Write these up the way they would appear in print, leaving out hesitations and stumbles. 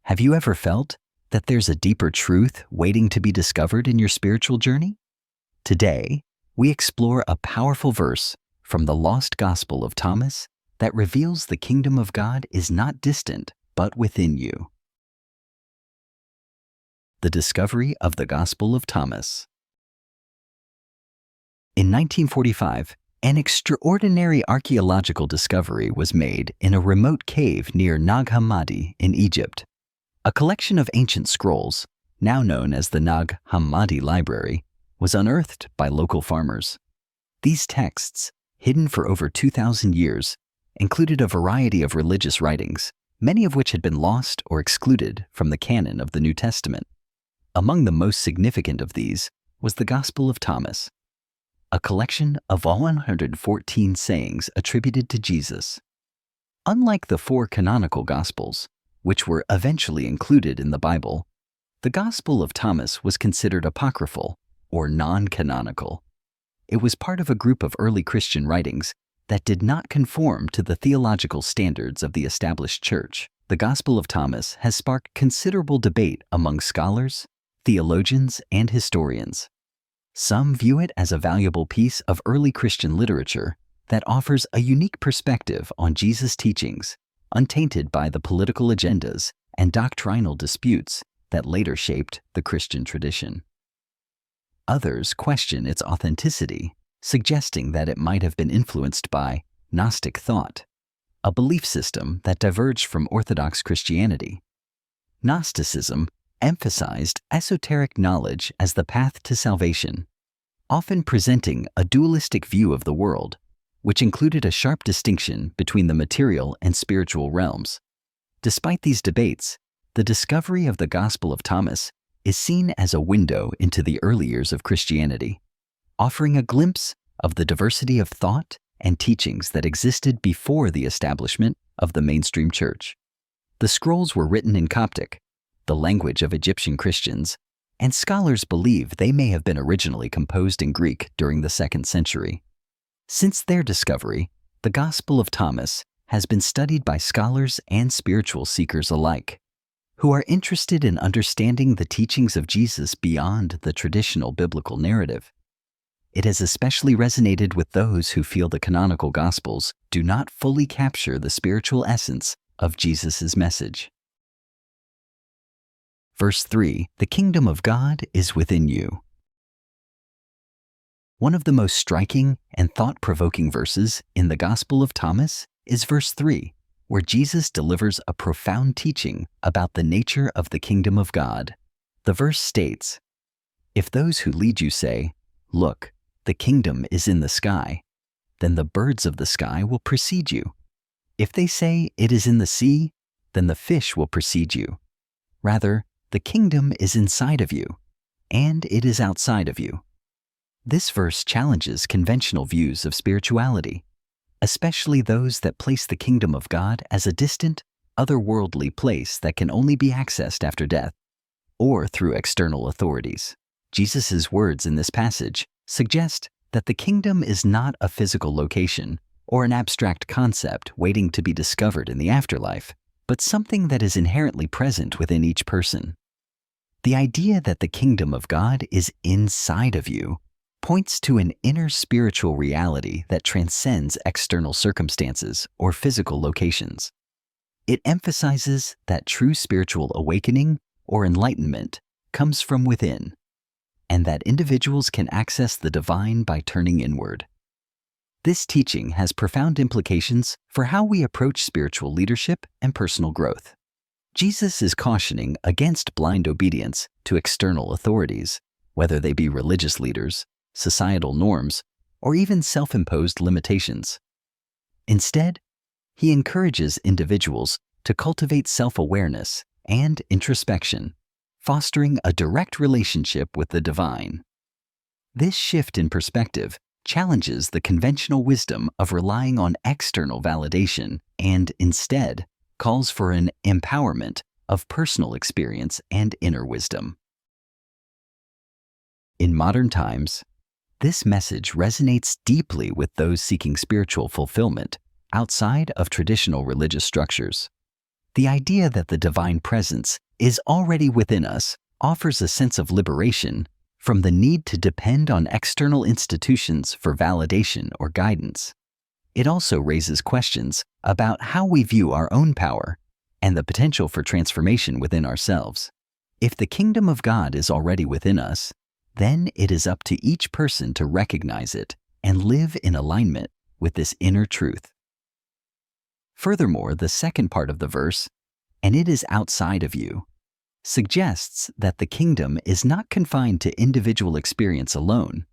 Have you ever felt that there's a deeper truth waiting to be discovered in your spiritual journey? Today, we explore a powerful verse from the Lost Gospel of Thomas that reveals the kingdom of God is not distant, but within you. The discovery of the Gospel of Thomas. In 1945, an extraordinary archaeological discovery was made in a remote cave near Nag Hammadi in Egypt. A collection of ancient scrolls, now known as the Nag Hammadi Library, was unearthed by local farmers. These texts, hidden for over 2,000 years, included a variety of religious writings, many of which had been lost or excluded from the canon of the New Testament. Among the most significant of these was the Gospel of Thomas, a collection of 114 sayings attributed to Jesus. Unlike the four canonical Gospels, which were eventually included in the Bible, the Gospel of Thomas was considered apocryphal or non-canonical. It was part of a group of early Christian writings that did not conform to the theological standards of the established church. The Gospel of Thomas has sparked considerable debate among scholars, theologians, and historians. Some view it as a valuable piece of early Christian literature that offers a unique perspective on Jesus' teachings, untainted by the political agendas and doctrinal disputes that later shaped the Christian tradition. Others question its authenticity, suggesting that it might have been influenced by Gnostic thought, a belief system that diverged from Orthodox Christianity. Gnosticism emphasized esoteric knowledge as the path to salvation, often presenting a dualistic view of the world, which included a sharp distinction between the material and spiritual realms. Despite these debates, the discovery of the Gospel of Thomas is seen as a window into the early years of Christianity, offering a glimpse of the diversity of thought and teachings that existed before the establishment of the mainstream church. The scrolls were written in Coptic, the language of Egyptian Christians, and scholars believe they may have been originally composed in Greek during the 2nd century. Since their discovery, the Gospel of Thomas has been studied by scholars and spiritual seekers alike, who are interested in understanding the teachings of Jesus beyond the traditional biblical narrative. It has especially resonated with those who feel the canonical Gospels do not fully capture the spiritual essence of Jesus' message. Verse 3, the kingdom of God is within you. One of the most striking and thought-provoking verses in the Gospel of Thomas is verse 3, where Jesus delivers a profound teaching about the nature of the kingdom of God. The verse states, "If those who lead you say, 'Look, the kingdom is in the sky,' then the birds of the sky will precede you. If they say, 'It is in the sea,' then the fish will precede you. Rather, the kingdom is inside of you, and it is outside of you." This verse challenges conventional views of spirituality, especially those that place the kingdom of God as a distant, otherworldly place that can only be accessed after death or through external authorities. Jesus' words in this passage suggest that the kingdom is not a physical location or an abstract concept waiting to be discovered in the afterlife, but something that is inherently present within each person. The idea that the kingdom of God is inside of you points to an inner spiritual reality that transcends external circumstances or physical locations. It emphasizes that true spiritual awakening or enlightenment comes from within, and that individuals can access the divine by turning inward. This teaching has profound implications for how we approach spiritual leadership and personal growth. Jesus is cautioning against blind obedience to external authorities, whether they be religious leaders, societal norms, or even self-imposed limitations. Instead, he encourages individuals to cultivate self-awareness and introspection, fostering a direct relationship with the divine. This shift in perspective challenges the conventional wisdom of relying on external validation and instead calls for an empowerment of personal experience and inner wisdom. In modern times, this message resonates deeply with those seeking spiritual fulfillment outside of traditional religious structures. The idea that the divine presence is already within us offers a sense of liberation from the need to depend on external institutions for validation or guidance. It also raises questions about how we view our own power and the potential for transformation within ourselves. If the kingdom of God is already within us, then it is up to each person to recognize it and live in alignment with this inner truth. Furthermore, the second part of the verse, "and it is outside of you," suggests that the kingdom is not confined to individual experience alone.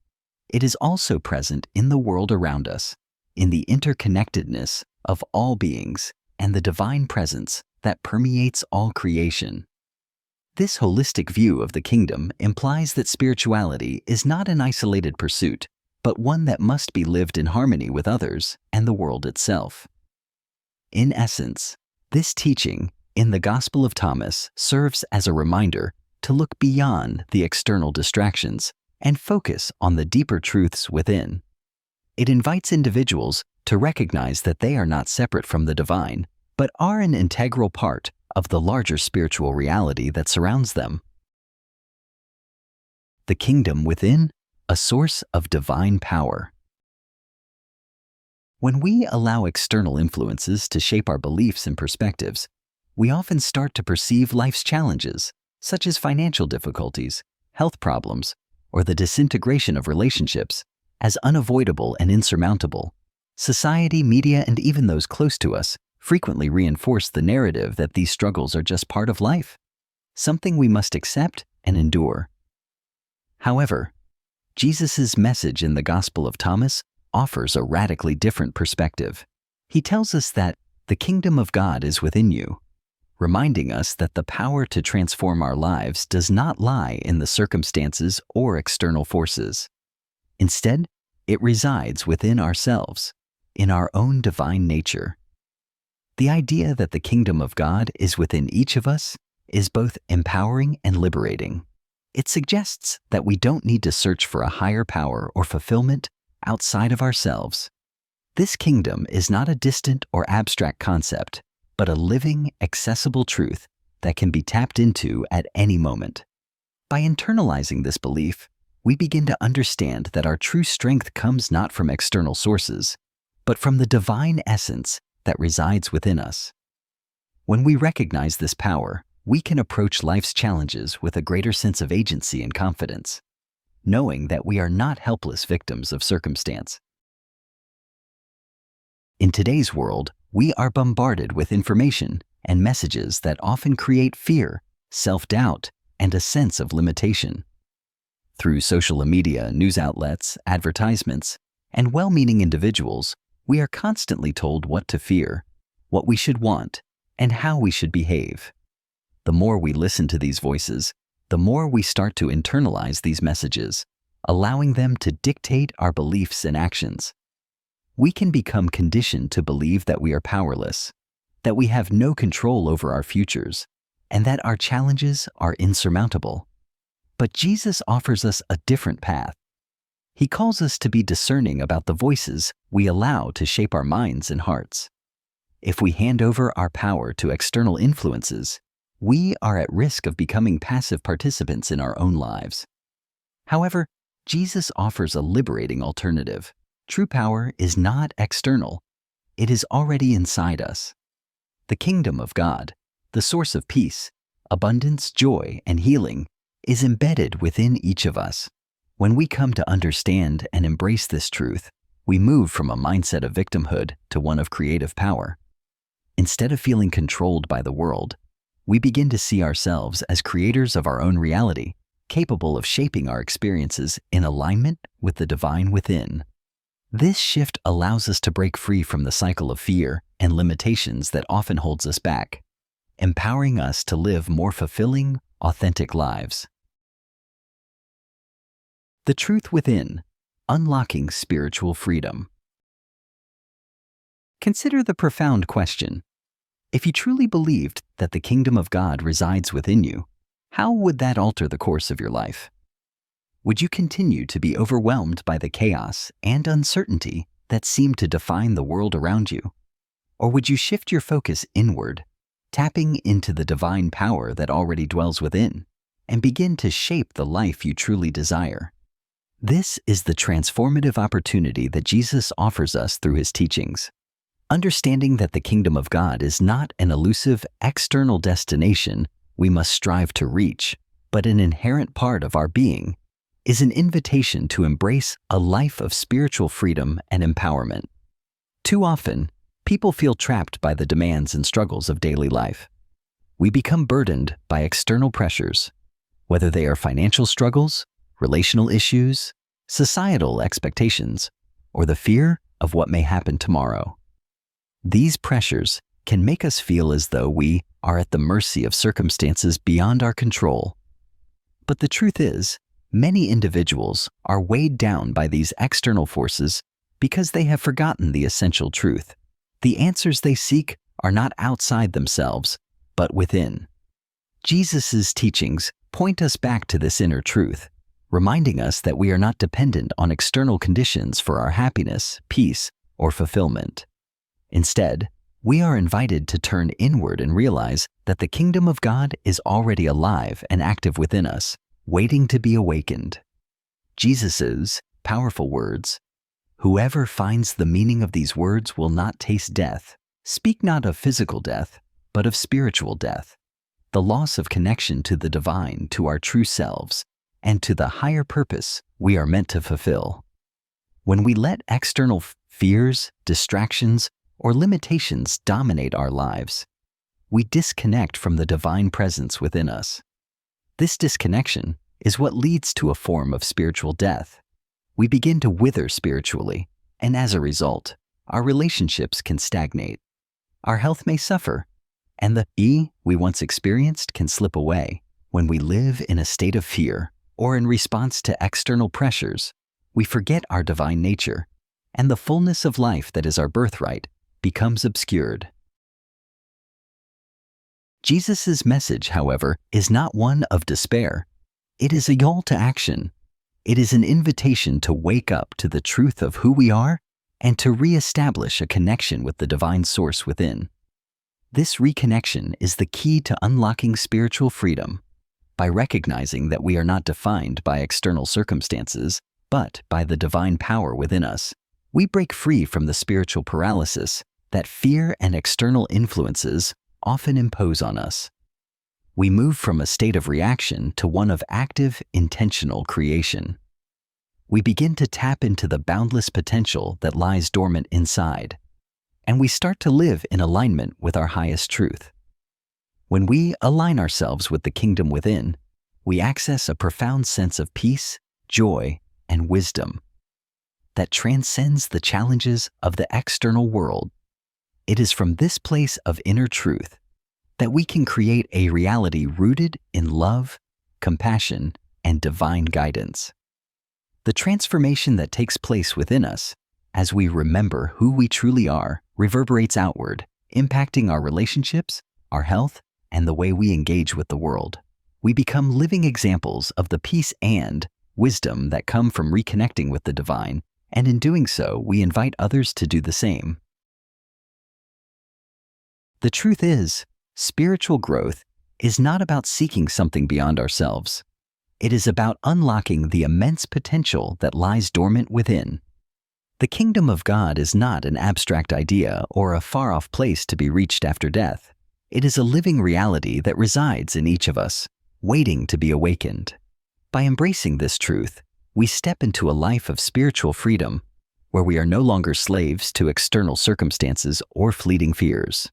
It is also present in the world around us, in the interconnectedness of all beings and the divine presence that permeates all creation. This holistic view of the kingdom implies that spirituality is not an isolated pursuit, but one that must be lived in harmony with others and the world itself. In essence, this teaching in the Gospel of Thomas serves as a reminder to look beyond the external distractions and focus on the deeper truths within. It invites individuals to recognize that they are not separate from the divine, but are an integral part of the larger spiritual reality that surrounds them. The kingdom within, a source of divine power. When we allow external influences to shape our beliefs and perspectives, we often start to perceive life's challenges, such as financial difficulties, health problems, or the disintegration of relationships, as unavoidable and insurmountable. Society, media, and even those close to us frequently reinforce the narrative that these struggles are just part of life, something we must accept and endure. However, Jesus' message in the Gospel of Thomas offers a radically different perspective. He tells us that the kingdom of God is within you, reminding us that the power to transform our lives does not lie in the circumstances or external forces. Instead, it resides within ourselves, in our own divine nature. The idea that the kingdom of God is within each of us is both empowering and liberating. It suggests that we don't need to search for a higher power or fulfillment outside of ourselves. This kingdom is not a distant or abstract concept, but a living, accessible truth that can be tapped into at any moment. By internalizing this belief, we begin to understand that our true strength comes not from external sources, but from the divine essence that resides within us. When we recognize this power, we can approach life's challenges with a greater sense of agency and confidence, knowing that we are not helpless victims of circumstance. In today's world, we are bombarded with information and messages that often create fear, self-doubt, and a sense of limitation. Through social media, news outlets, advertisements, and well-meaning individuals, we are constantly told what to fear, what we should want, and how we should behave. The more we listen to these voices, the more we start to internalize these messages, allowing them to dictate our beliefs and actions. We can become conditioned to believe that we are powerless, that we have no control over our futures, and that our challenges are insurmountable. But Jesus offers us a different path. He calls us to be discerning about the voices we allow to shape our minds and hearts. If we hand over our power to external influences, we are at risk of becoming passive participants in our own lives. However, Jesus offers a liberating alternative. True power is not external. It is already inside us. The kingdom of God, the source of peace, abundance, joy, and healing, is embedded within each of us. When we come to understand and embrace this truth, we move from a mindset of victimhood to one of creative power. Instead of feeling controlled by the world, we begin to see ourselves as creators of our own reality, capable of shaping our experiences in alignment with the divine within. This shift allows us to break free from the cycle of fear and limitations that often holds us back, empowering us to live more fulfilling, authentic lives. The truth within, unlocking spiritual freedom. Consider the profound question. If you truly believed that the kingdom of God resides within you, how would that alter the course of your life? Would you continue to be overwhelmed by the chaos and uncertainty that seem to define the world around you? Or would you shift your focus inward, tapping into the divine power that already dwells within, and begin to shape the life you truly desire. This is the transformative opportunity that Jesus offers us through his teachings. Understanding that the kingdom of God is not an elusive external destination we must strive to reach, but an inherent part of our being, is an invitation to embrace a life of spiritual freedom and empowerment. Too often, people feel trapped by the demands and struggles of daily life. We become burdened by external pressures, whether they are financial struggles, relational issues, societal expectations, or the fear of what may happen tomorrow. These pressures can make us feel as though we are at the mercy of circumstances beyond our control. But the truth is, many individuals are weighed down by these external forces because they have forgotten the essential truth. The answers they seek are not outside themselves, but within. Jesus' teachings point us back to this inner truth, reminding us that we are not dependent on external conditions for our happiness, peace, or fulfillment. Instead, we are invited to turn inward and realize that the kingdom of God is already alive and active within us, waiting to be awakened. Jesus' powerful words, "Whoever finds the meaning of these words will not taste death," speak not of physical death, but of spiritual death, the loss of connection to the divine, to our true selves, and to the higher purpose we are meant to fulfill. When we let external fears, distractions, or limitations dominate our lives, we disconnect from the divine presence within us. This disconnection is what leads to a form of spiritual death. We begin to wither spiritually, and as a result, our relationships can stagnate. Our health may suffer, and the ease we once experienced can slip away. When we live in a state of fear or in response to external pressures, we forget our divine nature, and the fullness of life that is our birthright becomes obscured. Jesus' message, however, is not one of despair. It is a call to action. It is an invitation to wake up to the truth of who we are and to reestablish a connection with the divine source within. This reconnection is the key to unlocking spiritual freedom. By recognizing that we are not defined by external circumstances, but by the divine power within us, we break free from the spiritual paralysis that fear and external influences often impose on us. We move from a state of reaction to one of active, intentional creation. We begin to tap into the boundless potential that lies dormant inside, and we start to live in alignment with our highest truth. When we align ourselves with the kingdom within, we access a profound sense of peace, joy, and wisdom that transcends the challenges of the external world. It is from this place of inner truth that we can create a reality rooted in love, compassion, and divine guidance. The transformation that takes place within us as we remember who we truly are reverberates outward, impacting our relationships, our health, and the way we engage with the world. We become living examples of the peace and wisdom that come from reconnecting with the divine, and in doing so, we invite others to do the same. The truth is, spiritual growth is not about seeking something beyond ourselves. It is about unlocking the immense potential that lies dormant within. The kingdom of God is not an abstract idea or a far-off place to be reached after death. It is a living reality that resides in each of us, waiting to be awakened. By embracing this truth, we step into a life of spiritual freedom, where we are no longer slaves to external circumstances or fleeting fears.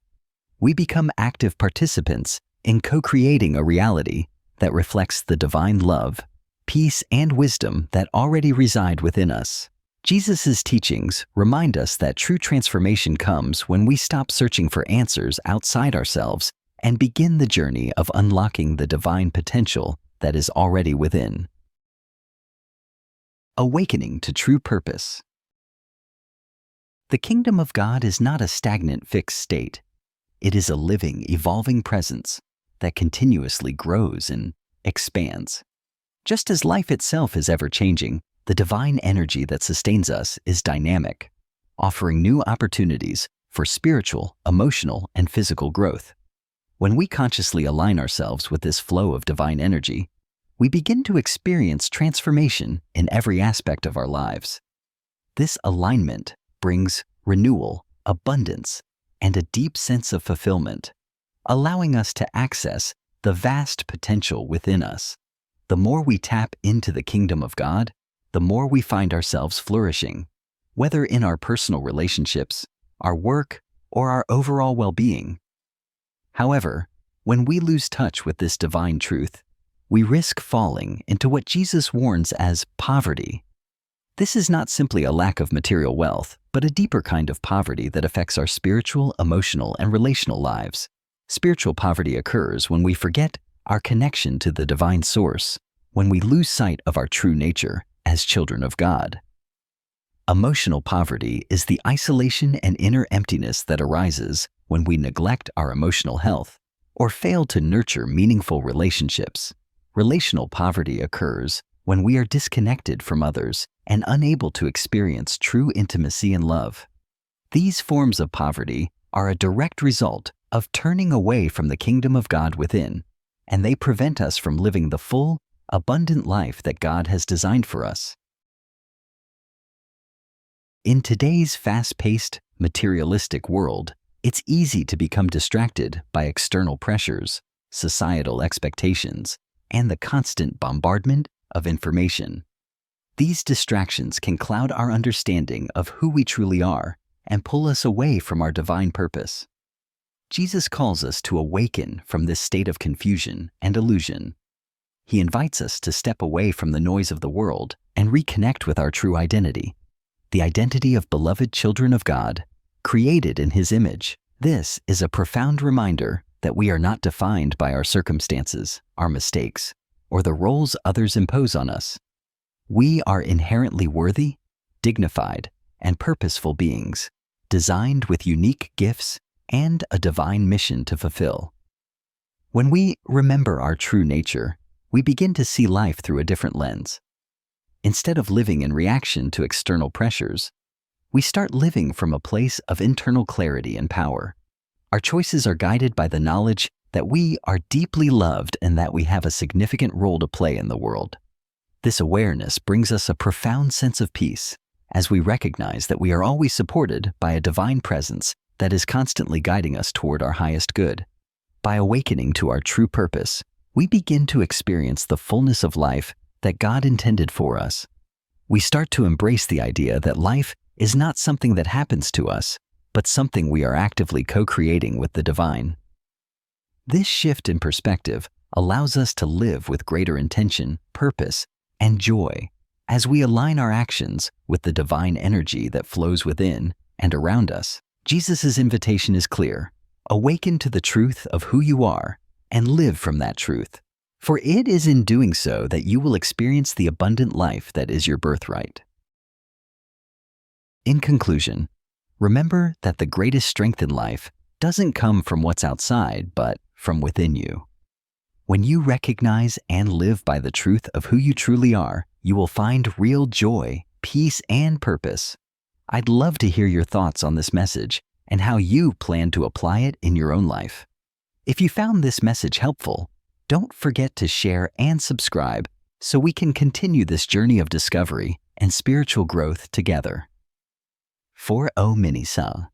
We become active participants in co-creating a reality that reflects the divine love, peace, and wisdom that already reside within us. Jesus' teachings remind us that true transformation comes when we stop searching for answers outside ourselves and begin the journey of unlocking the divine potential that is already within. Awakening to true purpose. The kingdom of God is not a stagnant, fixed state. It is a living, evolving presence that continuously grows and expands. Just as life itself is ever-changing, the divine energy that sustains us is dynamic, offering new opportunities for spiritual, emotional, and physical growth. When we consciously align ourselves with this flow of divine energy, we begin to experience transformation in every aspect of our lives. This alignment brings renewal, abundance, and a deep sense of fulfillment, allowing us to access the vast potential within us. The more we tap into the kingdom of God, the more we find ourselves flourishing, whether in our personal relationships, our work, or our overall well-being. However, when we lose touch with this divine truth, we risk falling into what Jesus warns as poverty. This is not simply a lack of material wealth, but a deeper kind of poverty that affects our spiritual, emotional, and relational lives. Spiritual poverty occurs when we forget our connection to the divine source, when we lose sight of our true nature as children of God. Emotional poverty is the isolation and inner emptiness that arises when we neglect our emotional health or fail to nurture meaningful relationships. Relational poverty occurs when we are disconnected from others and unable to experience true intimacy and love. These forms of poverty are a direct result of turning away from the kingdom of God within, and they prevent us from living the full, abundant life that God has designed for us. In today's fast-paced, materialistic world, it's easy to become distracted by external pressures, societal expectations, and the constant bombardment of information. These distractions can cloud our understanding of who we truly are and pull us away from our divine purpose. Jesus calls us to awaken from this state of confusion and illusion. He invites us to step away from the noise of the world and reconnect with our true identity, the identity of beloved children of God, created in His image. This is a profound reminder that we are not defined by our circumstances, our mistakes, or the roles others impose on us. We are inherently worthy, dignified, and purposeful beings, designed with unique gifts and a divine mission to fulfill. When we remember our true nature, we begin to see life through a different lens. Instead of living in reaction to external pressures, we start living from a place of internal clarity and power. Our choices are guided by the knowledge that we are deeply loved and that we have a significant role to play in the world. This awareness brings us a profound sense of peace, as we recognize that we are always supported by a divine presence that is constantly guiding us toward our highest good. By awakening to our true purpose, we begin to experience the fullness of life that God intended for us. We start to embrace the idea that life is not something that happens to us, but something we are actively co-creating with the divine. This shift in perspective allows us to live with greater intention, purpose, and joy as we align our actions with the divine energy that flows within and around us. Jesus' invitation is clear: awaken to the truth of who you are and live from that truth. For it is in doing so that you will experience the abundant life that is your birthright. In conclusion, remember that the greatest strength in life doesn't come from what's outside, but from within you. When you recognize and live by the truth of who you truly are, you will find real joy, peace, and purpose. I'd love to hear your thoughts on this message and how you plan to apply it in your own life. If you found this message helpful, don't forget to share and subscribe so we can continue this journey of discovery and spiritual growth together. 4O Mini Sa.